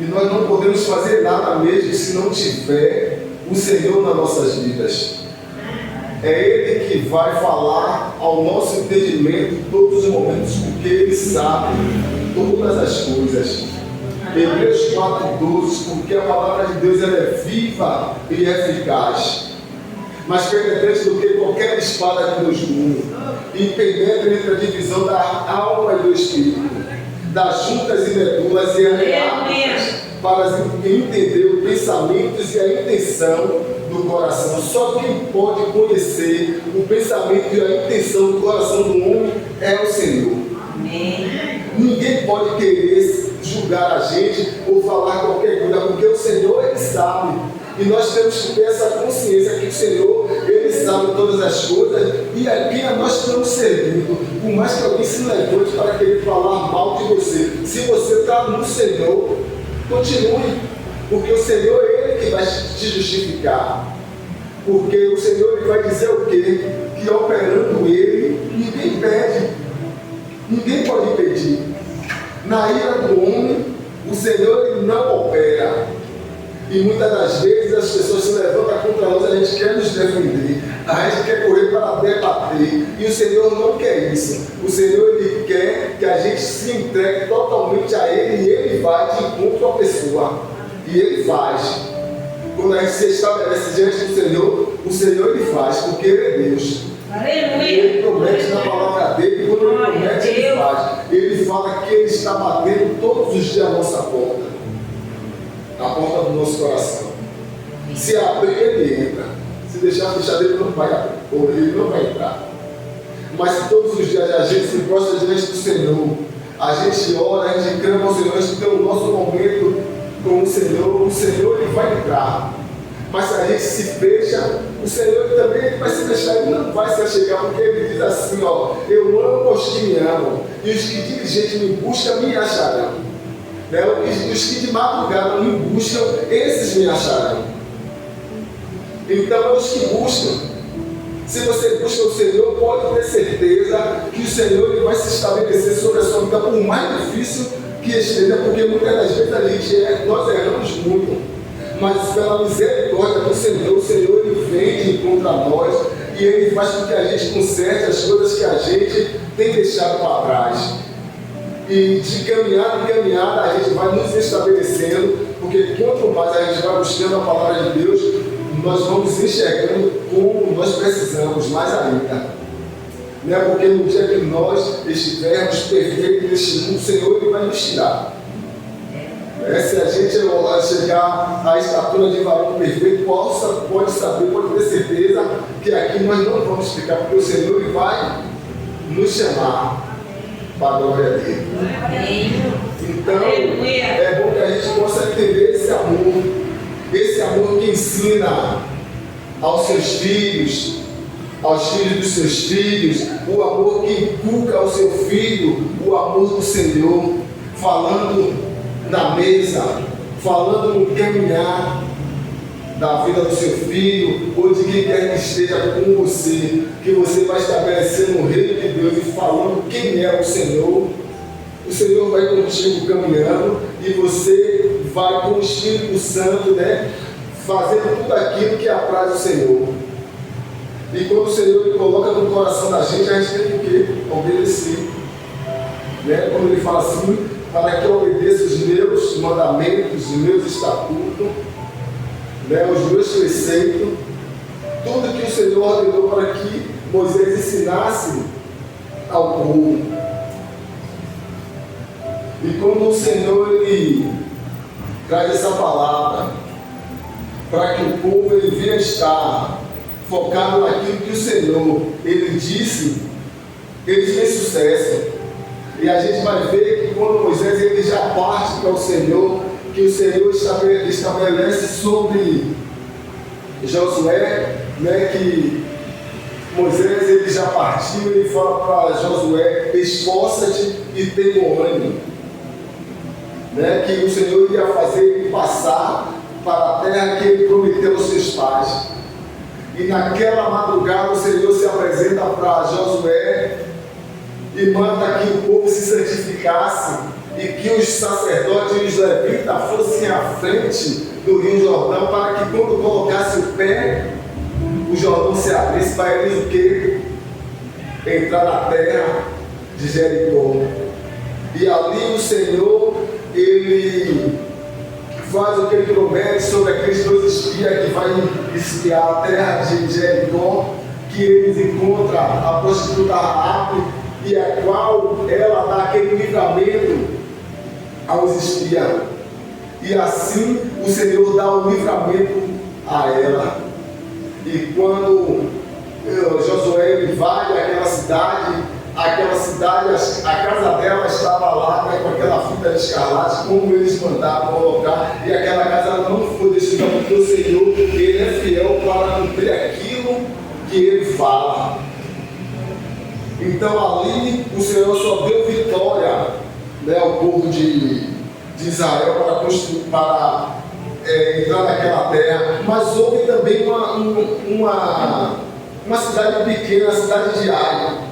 E nós não podemos fazer nada mesmo se não tiver o Senhor nas nossas vidas. É Ele que vai falar ao nosso entendimento em todos os momentos, porque Ele sabe todas as coisas. Hebreus 4:12, porque a palavra de Deus ela é viva e eficaz. mais penetrante do que qualquer espada de dois gumes, e penetra entre a divisão da alma e do espírito, das juntas e medulas e aliadas, para entender os pensamentos e a intenção do coração. Só quem pode conhecer o pensamento e a intenção do coração do homem é o Senhor. Amém. Ninguém pode querer julgar a gente ou falar qualquer coisa, porque o Senhor, Ele sabe. E nós temos que ter essa consciência que o Senhor, Ele sabe todas as coisas e a quem nós estamos servindo. Por mais que alguém se levante para querer falar mal de você, se você está no Senhor, continue, porque o Senhor é Ele que vai te justificar. Porque o Senhor Ele vai dizer o quê? Que operando Ele, ninguém pede. Ninguém pode impedir. Na ira do homem, o Senhor Ele não opera. E muitas das vezes as pessoas se levantam contra nós, a gente quer nos defender, a gente quer correr para debater, e o Senhor não quer isso. O Senhor Ele quer que a gente se entregue totalmente a Ele, e Ele vai de encontro à pessoa, e Ele faz. Quando a gente se estabelece diante do Senhor, o Senhor Ele faz, porque Ele é Deus. Aleluia. Ele promete na palavra dele, e quando Ele promete, Ele faz. Ele fala que Ele está batendo todos os dias a nossa porta. A porta do nosso coração. Se abrir, Ele entra. Se deixar fechado, Ele não vai abrir, ou Ele não vai entrar. Mas se todos os dias a gente se prostra diante do Senhor, a gente ora, a gente clama ao Senhor, a gente tem o nosso momento com o Senhor Ele vai entrar. Mas se a gente se fecha, o Senhor também vai se deixar, Ele não vai se achegar, porque Ele diz assim, ó, eu amo os que me amam, e os que diligente me buscam me acharão. Os que de madrugada me buscam, esses me acharão. Então é os que buscam. Se você busca o Senhor, pode ter certeza que o Senhor Ele vai se estabelecer sobre a sua vida, por mais difícil que esteja, porque muitas das vezes nós erramos muito. Mas pela misericórdia do Senhor, o Senhor Ele vem de encontro a nós e Ele faz com que a gente conserte as coisas que a gente tem deixado para trás. E de caminhada em caminhada a gente vai nos estabelecendo, porque quanto mais a gente vai buscando a palavra de Deus, nós vamos enxergando como nós precisamos mais ainda. Porque no dia que nós estivermos perfeitos neste mundo, o Senhor Ele vai nos tirar. Se a gente chegar à estatura de varão perfeito, pode saber, pode ter certeza que aqui nós não vamos ficar, porque o Senhor Ele vai nos chamar para a glória dele. Então, é bom que a gente possa entender esse amor que ensina aos seus filhos, aos filhos dos seus filhos, o amor que inculca ao seu filho, o amor do Senhor, falando na mesa, falando no caminhar da vida do seu filho, ou de quem quer que esteja com você, que você vai estabelecendo o reino de Deus e falando quem é o Senhor vai contigo caminhando, e você vai com o Espírito Santo, fazendo tudo aquilo que apraz o Senhor. E quando o Senhor Ele coloca no coração da gente, a gente tem que obedecer. Quando Ele fala assim, para que eu obedeça os meus mandamentos, os meus estatutos, os meus preceitos, tudo que o Senhor ordenou para que Moisés ensinasse ao povo. E quando o Senhor Ele traz essa palavra para que o povo ele venha estar focado naquilo que o Senhor Ele disse, eles têm sucesso. E a gente vai ver que quando Moisés ele já parte para o Senhor, que o Senhor estabelece sobre Josué, que Moisés ele já partiu, ele fala para Josué, esforça-te e tem bom ânimo, que o Senhor ia fazer ele passar para a terra que ele prometeu aos seus pais. E naquela madrugada o Senhor se apresenta para Josué e manda que o povo se santificasse e que os sacerdotes e os levitas fossem à frente do Rio Jordão, para que quando colocasse o pé, o Jordão se abrisse para eles o quê? Entrar na terra de Jericó. E ali o Senhor, Ele faz o que ele promete sobre aqueles 2 espias que vai espiar a terra de Jericó, que eles encontram a prostituta Raabe, e a qual ela dá aquele livramento aos espias. E assim o Senhor dá o livramento a ela. E quando Josué invade aquela cidade, a casa dela estava lá, né, com aquela fita de escarlate, como eles mandaram colocar, e aquela casa não foi destruída, porque o Senhor, ele é fiel para cumprir aquilo que ele fala. Então ali o Senhor só deu vitória, né, ao povo de Israel para entrar naquela terra, mas houve também uma cidade pequena, a cidade de Ai,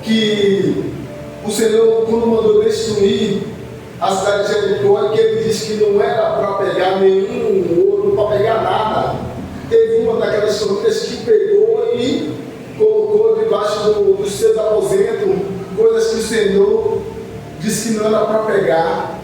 que o Senhor, quando mandou destruir a cidade de Jericó, que ele disse que não era para pegar nenhum ouro, para pegar nada. Teve uma daquelas famílias que pegou e colocou debaixo dos seus aposentos coisas que o Senhor disse que não era para pegar.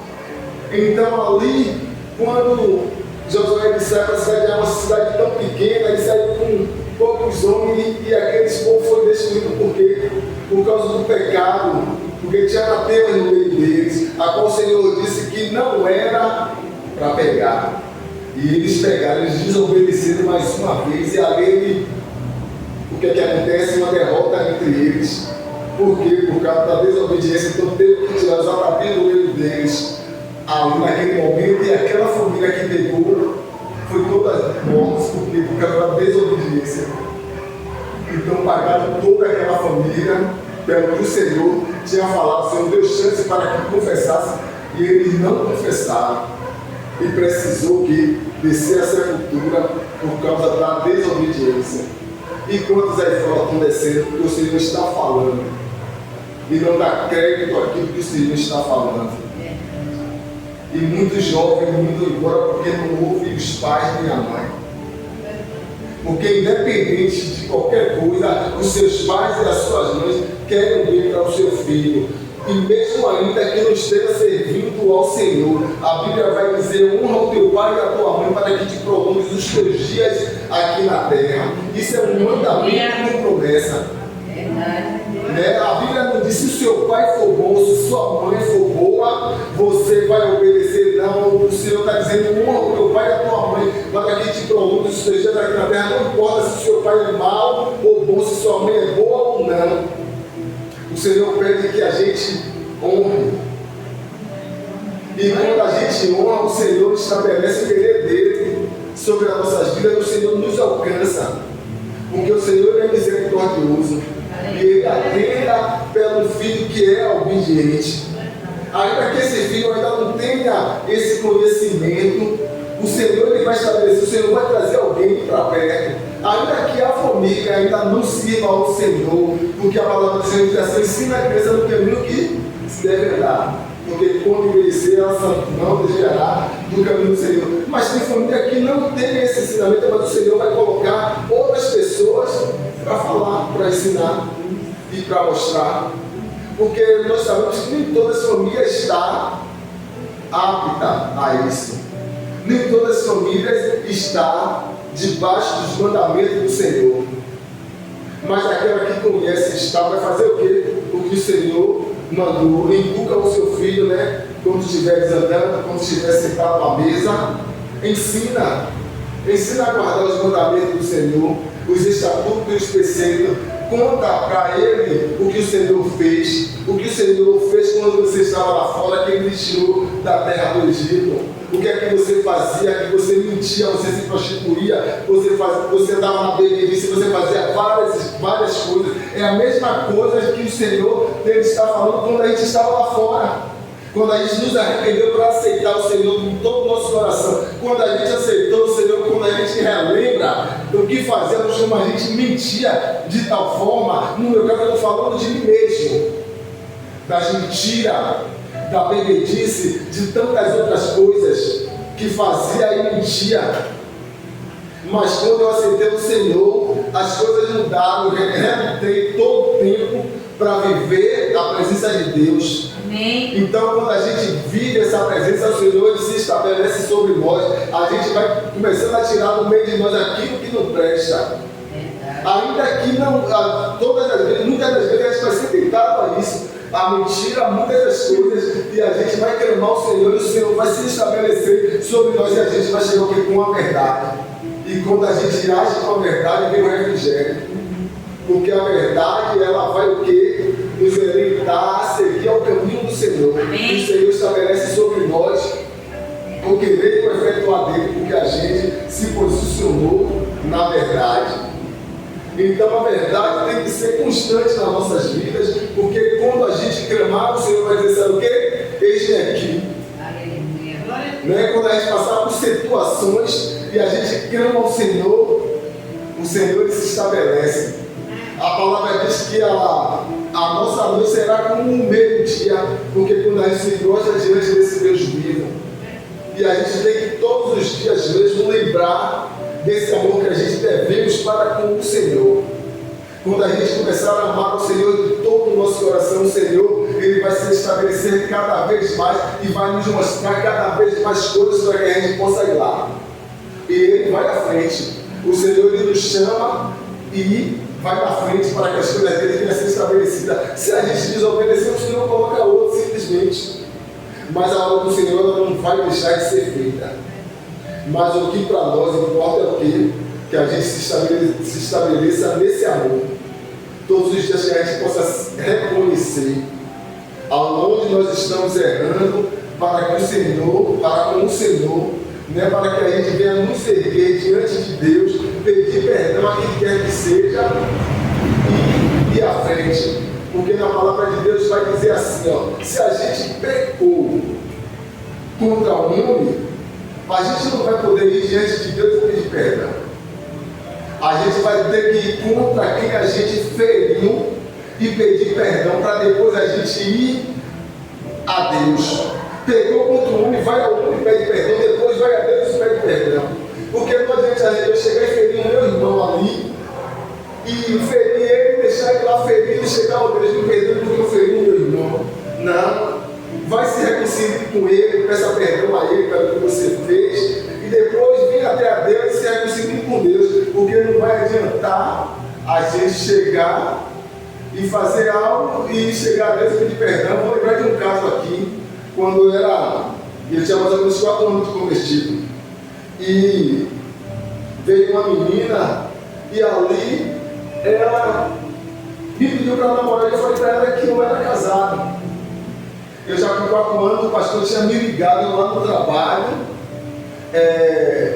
Então ali, quando Josué disse que a cidade é uma cidade tão pequena, ele saiu com poucos homens e aqueles povos foi destruído por causa do pecado, porque tinha anatemas no meio deles, a qual o Senhor disse que não era para pegar. E eles pegaram, eles desobedeceram mais uma vez, e ali o que acontece? Uma derrota entre eles. Por quê? Por causa da desobediência. Então teve que tirar os anatemas do meio deles ali naquele momento, e aquela família que pegou foi toda morta por causa da desobediência. Então pagaram toda aquela família pelo que o Senhor tinha falado. O Senhor deu chance para que confessassem, e eles não confessaram, e precisou que descer a sepultura por causa da desobediência. E quantos aí fora estão descendo porque o Senhor está falando e não dá crédito àquilo que o Senhor está falando? E muitos jovens indo embora porque não ouvem os pais nem a mãe. Porque independente de qualquer coisa, os seus pais e as suas mães querem bem para o seu filho. E mesmo ainda que não esteja servindo ao Senhor, a Bíblia vai dizer: honra o teu pai e a tua mãe para que te prolongues os teus dias aqui na terra. Isso é um mandamento com promessa. Né? A Bíblia não diz: se o seu pai for bom, se sua mãe for boa, você vai obedecer. Não, o Senhor está dizendo: honra o teu pai e a tua mãe para que te prolongue os teus dias aqui na terra. Não importa se o seu pai é mau ou bom, se sua mãe é boa ou não. O Senhor pede que a gente honre. E quando a gente honra, o Senhor estabelece o querer dele sobre as nossas vidas, o Senhor nos alcança. Porque o Senhor é misericordioso. E ele atenda pelo filho que é obediente. Ainda que esse filho ainda não tenha esse conhecimento, o Senhor ele vai estabelecer, o Senhor vai trazer alguém para perto. Ainda que a família ainda não sirva ao Senhor, porque a palavra do Senhor diz assim: ensina a criança no caminho que se deve andar, porque quando envelhecer ela não desviará do caminho do Senhor. Mas tem família que não tem esse ensinamento, mas o Senhor vai colocar outras pessoas para falar, para ensinar e para mostrar. Porque nós sabemos que nem toda as famílias está apta a isso. Nem todas as famílias estão debaixo dos mandamentos do Senhor. Mas aquela que conhece está, vai fazer o quê? O que o Senhor mandou. Inculca o seu filho, né? Quando estiver andando, quando estiver sentado à mesa, ensina a guardar os mandamentos do Senhor, os estatutos e os preceitos. Conta para ele o que o Senhor fez. O que o Senhor fez quando você estava lá fora, que ele te tirou da terra do Egito. O que é que você fazia? Que você mentia, você se prostituía, você dava na bebedice, você fazia várias coisas. É a mesma coisa que o Senhor ele está falando quando a gente estava lá fora. Quando a gente nos arrependeu para aceitar o Senhor com todo o nosso coração. Quando a gente aceitou o Senhor, quando a gente relembra do que fazíamos, como a gente mentia de tal forma. No meu caso, eu estou falando de mim mesmo. Das mentiras, da bebedice, de tantas outras coisas que fazia e mentia. Mas quando eu aceitei o Senhor, as coisas mudaram. Eu relutei todo o tempo para viver a presença de Deus. Amém. Então, quando a gente vive essa presença do Senhor, Ele se estabelece sobre nós, a gente vai começando a tirar do meio de nós aquilo que não presta. Ainda que não, todas as vezes, muitas das vezes a gente vai ser tentado a isso, a mentira, muitas das coisas, e a gente vai clamar o Senhor, e o Senhor vai se estabelecer sobre nós, e a gente vai chegar aqui com a verdade. E quando a gente age com a verdade, vem o refrigério. Porque a verdade, ela vai o quê? Nos orientar a seguir ao caminho do Senhor. Amém. O Senhor estabelece sobre nós o querer e o efetuar dele, porque a gente se posicionou na verdade. Então a verdade tem que ser constante nas nossas vidas, porque quando a gente clamar, o Senhor vai dizer, sabe o quê? Eis-me aqui. Né? Quando a gente passar por situações e a gente clama ao Senhor, o Senhor ele se estabelece. A palavra diz que a nossa noite será como um meio-dia, porque quando a gente se gosta diante desse Deus vivo, e a gente tem que todos os dias mesmo lembrar desse amor que a gente devemos para com o Senhor. Quando a gente começar a amar o Senhor de todo o nosso coração, o Senhor, Ele vai se estabelecer cada vez mais e vai nos mostrar cada vez mais coisas para que a gente possa ir lá. E Ele vai à frente. O Senhor, Ele nos chama e vai à frente para que as coisas dele venham a ser estabelecidas. Se a gente desobedecer, o Senhor coloca outro simplesmente. Mas a obra do Senhor ela não vai deixar de ser feita. Mas o que para nós importa é o quê? Que a gente se estabeleça nesse amor. Todos os dias que a gente possa reconhecer aonde nós estamos errando para que o Senhor, para com o Senhor, né, para que a gente venha nos erguer diante de Deus, pedir perdão a quem quer que seja e ir à frente. Porque na palavra de Deus vai dizer assim, ó, se a gente pecou contra o homem, a gente não vai poder ir diante de Deus e pedir perdão. A gente vai ter que ir contra quem a gente feriu e pedir perdão para depois a gente ir a Deus. Pegou contra o homem, vai ao homem e pede perdão, depois vai a Deus e pede perdão. Porque não adianta eu chegar e ferir o meu irmão ali e ferir ele, deixar ele lá ferido e chegar ao Deus me perdão porque eu feri o meu irmão. Não. Vai se reconciliar com ele, peça perdão a ele pelo que você fez e depois vem até a Deus e se reconciliar com Deus, porque não vai adiantar a gente chegar e fazer algo e chegar a Deus e pedir perdão. Vou lembrar de um caso aqui, quando ele tinha mais ou menos 4 anos de convertido e veio uma menina e ali ela me pediu para namorar e eu falei para ela que eu era casado. Eu já com 4 anos, o pastor tinha me ligado lá no trabalho,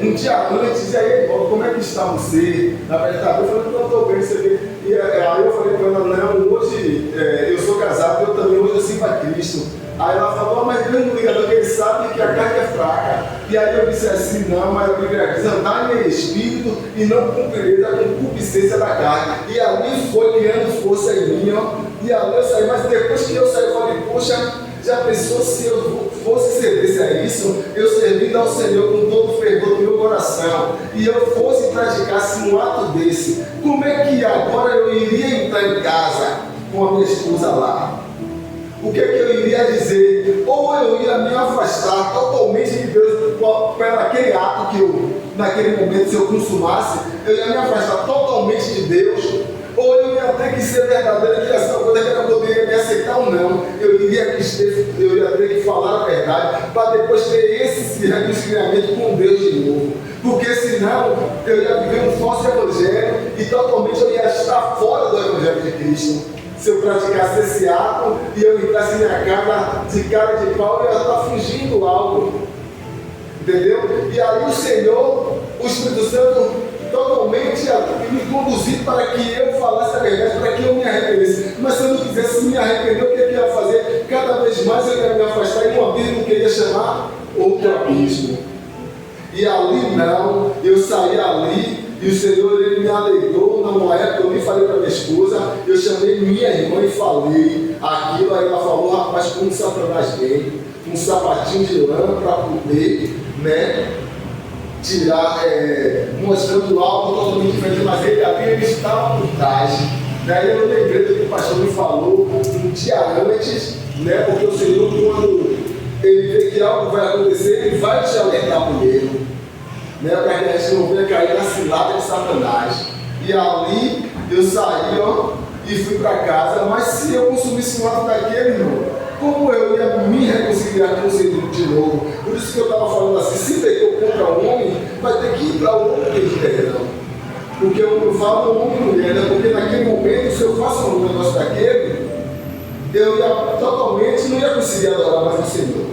um dia antes, e aí, como é que está você? Na verdade, eu falei, não, estou bem, você vê. E aí eu falei para ela, não, hoje eu sou casado, eu também hoje eu sirvo a Cristo. Aí ela falou, mas Deus no ligador que ele sabe que a carne é fraca. E aí eu disse assim, não, mas a Bíblia diz, andar em espírito e não cumprireis a concupiscência da carne. E ali foi criando força em mim, ó. E ali eu saí, mas depois que eu saí, eu falei, poxa, já pensou se eu fosse servir a isso, eu servindo ao Senhor com todo o fervor do meu coração, e eu fosse praticasse um ato desse, como é que agora eu iria entrar em casa com a minha esposa lá? O que é que eu iria dizer? Ou eu ia me afastar totalmente de Deus pelo aquele ato que eu, naquele momento, se eu consumasse, eu ia me afastar totalmente de Deus, ou eu ia ter que ser verdadeiro, que essa coisa que ela poderia me aceitar ou não, eu ia ter que falar a verdade, para depois ter esse reconciliamento com Deus de novo. Porque senão eu ia viver um falso evangelho e totalmente eu ia estar fora do evangelho de Cristo. Se eu praticasse esse ato e eu entrasse minha cara de pau, eu ia estar fugindo algo. Entendeu? E aí o Senhor, o Espírito Santo, totalmente me conduzir para que eu falasse a verdade, para que eu me arrependesse. Mas se eu não quisesse me arrepender, o que eu ia fazer? Cada vez mais eu ia me afastar e um abismo que eu ia chamar outro abismo. E ali não, eu saí ali e o Senhor ele me alegrou. Numa época eu me falei para minha esposa, eu chamei minha irmã e falei aquilo. Aí ela falou, rapaz, como Satanás veio, um sapatinho de lã para poder, né, tirar, mostrando algo totalmente diferente, mas ele ali ele estava por trás. Daí eu lembrei do que o pastor me falou um dia antes, né? Porque o Senhor, quando ele vê que algo vai acontecer, ele vai te alertar primeiro, né? Para que a gente não venha cair na cilada de Satanás. E ali eu saí, ó, e fui para casa, mas se eu consumisse um ato daquele, irmão, como eu ia me reconciliar com o Senhor de novo? Por isso que eu estava falando assim, se pecou contra o homem, vai ter que ir para o homem pedir perdão. Porque eu falo do homem e mulher, né? Porque naquele momento, se eu faço um negócio daquele, eu ia totalmente, não ia conseguir adorar mais o Senhor.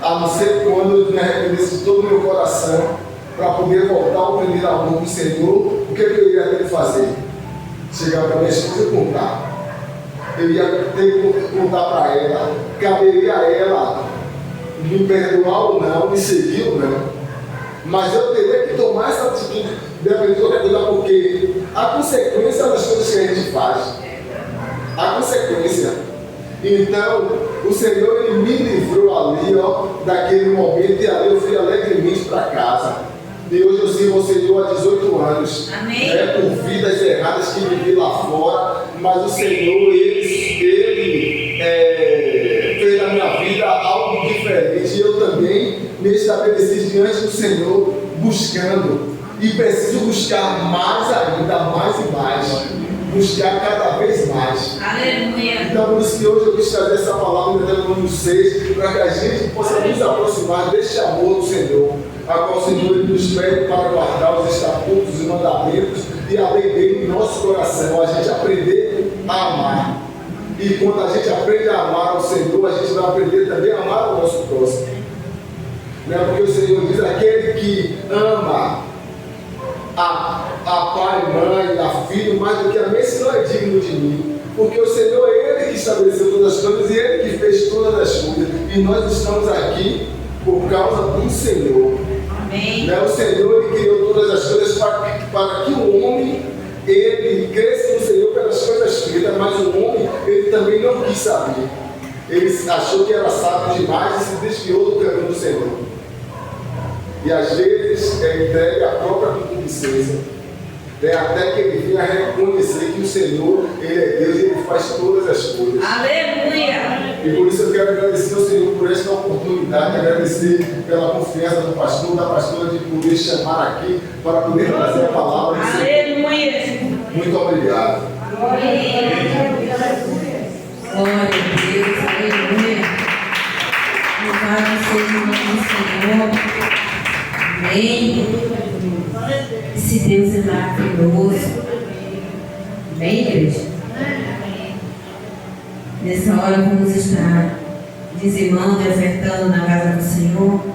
A não ser quando eu me arrependesse de todo o meu coração, para poder voltar ao primeiro amor do Senhor, o que eu ia ter que fazer? Chegar para minha esposa e contar. Eu ia ter que contar para ela, caberia a ela me perdoar ou não, me seguir ou não. Mas eu teria que tomar essa atitude, dependendo de qualquer coisa, porque a consequência das coisas que a gente faz, a consequência. Então, o Senhor ele me livrou ali, ó, daquele momento, e ali eu fui alegremente para casa. E hoje eu sirvo ao Senhor há 18 anos. Amém. Por vidas erradas que vivi lá fora, mas o Senhor, ele fez na minha vida algo diferente. E eu também me estabeleci diante do Senhor, buscando. E preciso buscar mais ainda, mais e mais. Buscar cada vez mais. Aleluia. Então, por isso que hoje eu quis trazer essa palavra em Deuteronômio 6, para que a gente possa nos aproximar deste amor do Senhor, a qual o Senhor ele nos pede para guardar os estatutos e mandamentos e a lei dele em nosso coração, a gente aprender a amar. E quando a gente aprende a amar o Senhor, a gente vai aprender também a amar o nosso próximo. Não é porque o Senhor diz: aquele que ama a pai, mãe, a filho, mais do que a mim, esse não é digno de mim. Porque o Senhor é Ele que estabeleceu todas as coisas e Ele que fez todas as coisas. E nós estamos aqui por causa do Senhor. Amém. Né? O Senhor ele criou todas as coisas para que o homem ele cresça no Senhor pelas coisas feitas, mas o homem ele também não quis saber. Ele achou que era sábio demais e se desviou do caminho do Senhor. E às vezes é entregue à própria concupiscência, até que ele venha reconhecer que o Senhor, Ele é Deus e Ele faz todas as coisas. Aleluia! E por isso eu quero agradecer ao Senhor por esta oportunidade, agradecer pela confiança do pastor, da pastora, de poder chamar aqui para poder trazer a palavra do Senhor. Aleluia! Muito obrigado. Glória a Deus, aleluia! Louvado seja o nome do Senhor. Amém. Esse Deus é maravilhoso. Amém, igreja? Nessa hora vamos estar dizimando e ofertando na casa do Senhor.